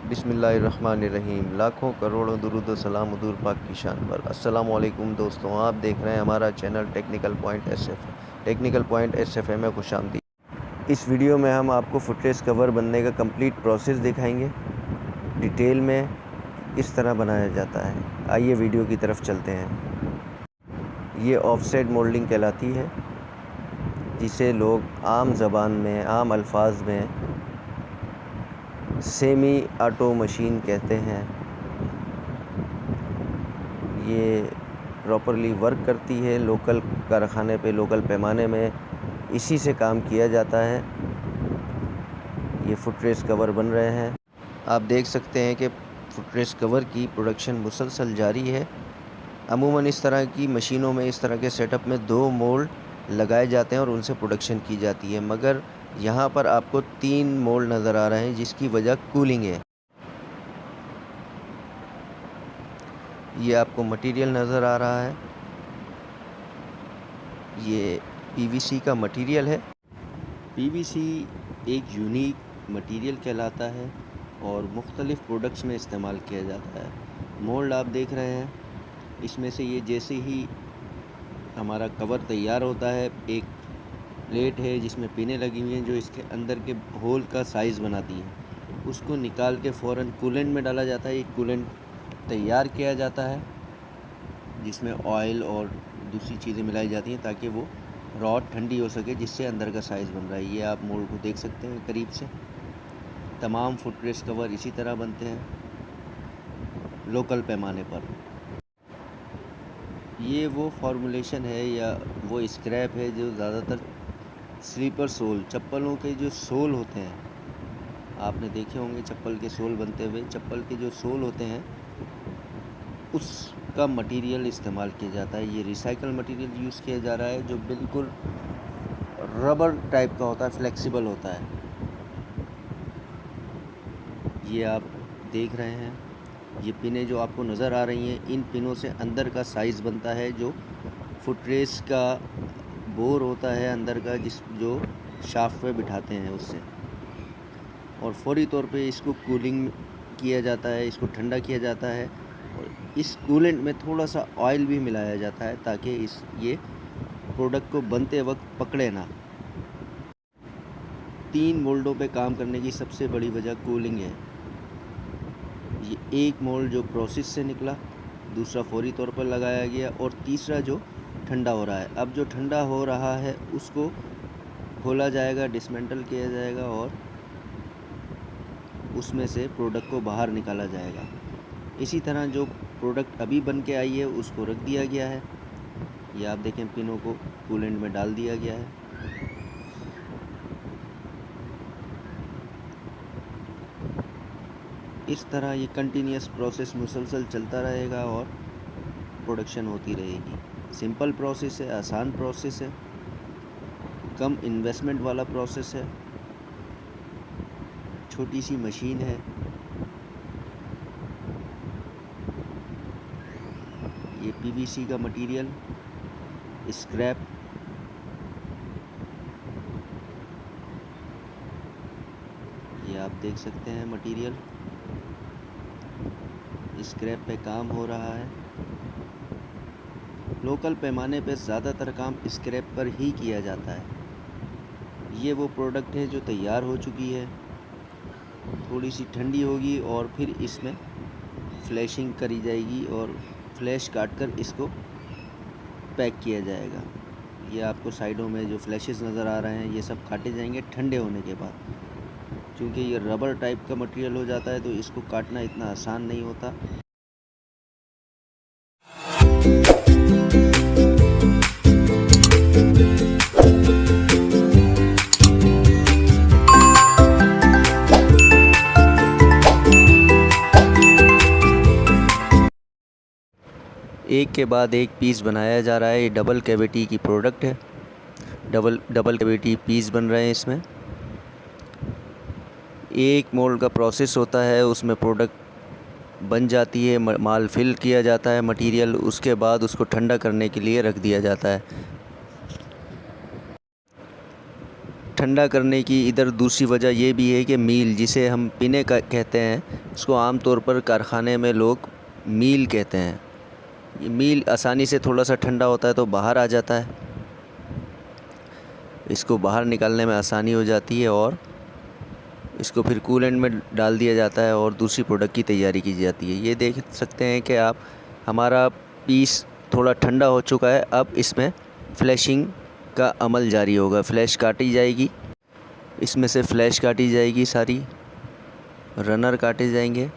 बिस्मिल्लाहिर्रहमानिर्रहीम। लाखों करोड़ों दुरूद व सलाम हुजूर पाक की शान पर। अस्सलाम वालेकुम दोस्तों, आप देख रहे हैं हमारा चैनल टेक्निकल पॉइंट एसएफ में खुशामदीद। इस वीडियो में हम आपको फुटरेस्ट कवर बनने का कंप्लीट प्रोसेस दिखाएंगे डिटेल में, किस तरह बनाया जाता है। आइए वीडियो की तरफ चलते हैं। ये ऑफसेट मोल्डिंग कहलाती है, जिसे लोग आम ज़बान में, आम अल्फाज में सेमी ऑटो मशीन कहते हैं। ये प्रॉपरली वर्क करती है लोकल कारखाने पे, लोकल पैमाने में इसी से काम किया जाता है। ये फुटरेस्ट कवर बन रहे हैं, आप देख सकते हैं कि फुटरेस्ट कवर की प्रोडक्शन मुसलसल जारी है। अमूमन इस तरह की मशीनों में, इस तरह के सेटअप में 2 मोल्ड लगाए जाते हैं और उनसे प्रोडक्शन की जाती है, मगर यहाँ पर आपको 3 मोल्ड नज़र आ रहे हैं, जिसकी वजह कूलिंग है। ये आपको मटेरियल नज़र आ रहा है, ये पीवीसी का मटेरियल है। पीवीसी एक यूनिक मटेरियल कहलाता है और मुख्तलिफ़ प्रोडक्ट्स में इस्तेमाल किया जाता है। मोल्ड आप देख रहे हैं, इसमें से ये जैसे ही हमारा कवर तैयार होता है, एक प्लेट है जिसमें पिनें लगी हुई हैं जो इसके अंदर के होल का साइज़ बनाती हैं। उसको निकाल के फ़ौरन कूलेंट में डाला जाता है। एक कूलेंट तैयार किया जाता है जिसमें ऑयल और दूसरी चीज़ें मिलाई जाती हैं ताकि वो रॉड ठंडी हो सके, जिससे अंदर का साइज़ बन रहा है। ये आप मोल्ड को देख सकते हैं करीब से। तमाम फुटरेस्ट कवर इसी तरह बनते हैं लोकल पैमाने पर। ये वो फार्मूलेशन है या वो स्क्रैप है जो ज़्यादातर स्लीपर सोल, चप्पलों के जो सोल होते हैं, आपने देखे होंगे चप्पल के सोल बनते हुए। चप्पल के जो सोल होते हैं उसका मटेरियल इस्तेमाल किया जाता है। ये रिसाइकल मटेरियल यूज़ किया जा रहा है जो बिल्कुल रबर टाइप का होता है, फ्लेक्सिबल होता है। ये आप देख रहे हैं, ये पिनें जो आपको नज़र आ रही हैं, इन पिनों से अंदर का साइज़ बनता है जो फुटरेस्ट का बोर होता है अंदर का, जो शाफ्ट पे बिठाते हैं उससे। और फौरी तौर पे इसको कूलिंग किया जाता है, इसको ठंडा किया जाता है और इस कूलेंट में थोड़ा सा ऑयल भी मिलाया जाता है ताकि ये प्रोडक्ट को बनते वक्त पकड़े ना। 3 मोल्डों पे काम करने की सबसे बड़ी वजह कूलिंग है। ये एक मोल्ड जो प्रोसेस से निकला, दूसरा फौरी तौर पर लगाया गया और तीसरा जो ठंडा हो रहा है। अब जो ठंडा हो रहा है उसको खोला जाएगा, डिसमेंटल किया जाएगा और उसमें से प्रोडक्ट को बाहर निकाला जाएगा। इसी तरह जो प्रोडक्ट अभी बन के आई है उसको रख दिया गया है। ये आप देखें, पिनों को कूलेंट में डाल दिया गया है। इस तरह ये कंटिन्यूस प्रोसेस मुसलसल चलता रहेगा और प्रोडक्शन होती रहेगी। सिंपल प्रोसेस है, आसान प्रोसेस है, कम इन्वेस्टमेंट वाला प्रोसेस है, छोटी सी मशीन है। ये पीवीसी का मटेरियल, स्क्रैप, ये आप देख सकते हैं मटेरियल, स्क्रैप पे काम हो रहा है। लोकल पैमाने पे ज़्यादातर काम स्क्रैप पर ही किया जाता है। ये वो प्रोडक्ट है जो तैयार हो चुकी है, थोड़ी सी ठंडी होगी और फिर इसमें फ्लैशिंग करी जाएगी और फ्लैश काट कर इसको पैक किया जाएगा। ये आपको साइडों में जो फ्लैशेस नज़र आ रहे हैं ये सब काटे जाएंगे ठंडे होने के बाद। क्योंकि ये रबर टाइप का मटेरियल हो जाता है तो इसको काटना इतना आसान नहीं होता। एक के बाद एक पीस बनाया जा रहा है। ये डबल कैविटी की प्रोडक्ट है, डबल कैविटी पीस बन रहे हैं। इसमें एक मोल्ड का प्रोसेस होता है, उसमें प्रोडक्ट बन जाती है, माल फिल किया जाता है मटेरियल, उसके बाद उसको ठंडा करने के लिए रख दिया जाता है। ठंडा करने की इधर दूसरी वजह ये भी है कि मील, जिसे हम पिने का कहते हैं, उसको आम तौर पर कारखाने में लोग मील कहते हैं। ये मील आसानी से थोड़ा सा ठंडा होता है तो बाहर आ जाता है, इसको बाहर निकालने में आसानी हो जाती है और इसको फिर कूलेंट में डाल दिया जाता है और दूसरी प्रोडक्ट की तैयारी की जाती है। ये देख सकते हैं कि आप, हमारा पीस थोड़ा ठंडा हो चुका है। अब इसमें फ्लैशिंग का अमल जारी होगा। फ्लैश काटी जाएगी, इसमें से फ्लैश काटी जाएगी, सारी रनर काटे जाएंगे।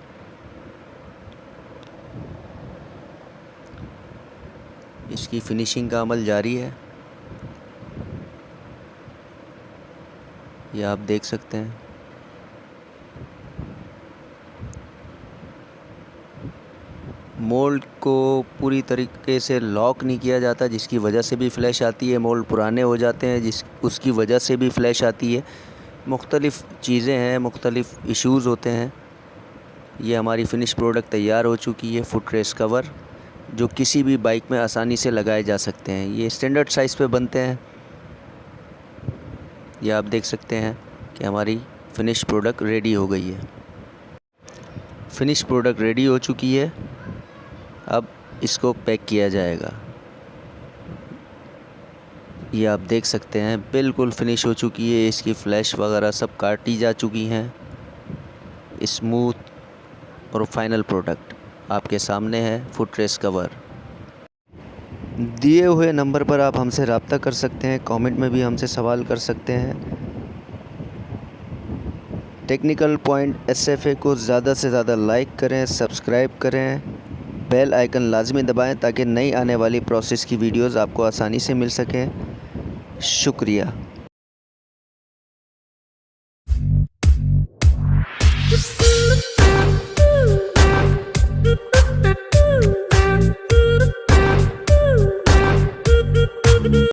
इसकी फिनिशिंग का अमल जारी है, ये आप देख सकते हैं। मोल्ड को पूरी तरीके से लॉक नहीं किया जाता, जिसकी वजह से भी फ्लैश आती है। मोल्ड पुराने हो जाते हैं, उसकी वजह से भी फ्लैश आती है। मुख्तलिफ़ चीज़ें हैं, मुख्तलिफ़ इश्यूज़ होते हैं। ये हमारी फ़िनिश प्रोडक्ट तैयार हो चुकी है। फुट रेस्ट कवर जो किसी भी बाइक में आसानी से लगाए जा सकते हैं। ये स्टैंडर्ड साइज़ पे बनते हैं। ये आप देख सकते हैं कि हमारी फ़िनिश प्रोडक्ट रेडी हो गई है। फ़िनिश प्रोडक्ट रेडी हो चुकी है। अब इसको पैक किया जाएगा। ये आप देख सकते हैं बिल्कुल फ़िनिश हो चुकी है। इसकी फ्लैश वगैरह सब काटी जा चुकी हैं। स्मूथ और फाइनल प्रोडक्ट आपके सामने है, फुट रेस्ट कवर। दिए हुए नंबर पर आप हमसे रब्ता कर सकते हैं, कमेंट में भी हमसे सवाल कर सकते हैं। टेक्निकल पॉइंट SFA को ज़्यादा से ज़्यादा लाइक करें, सब्सक्राइब करें, बेल आइकन लाजमी दबाएं ताकि नई आने वाली प्रोसेस की वीडियोस आपको आसानी से मिल सकें। शुक्रिया।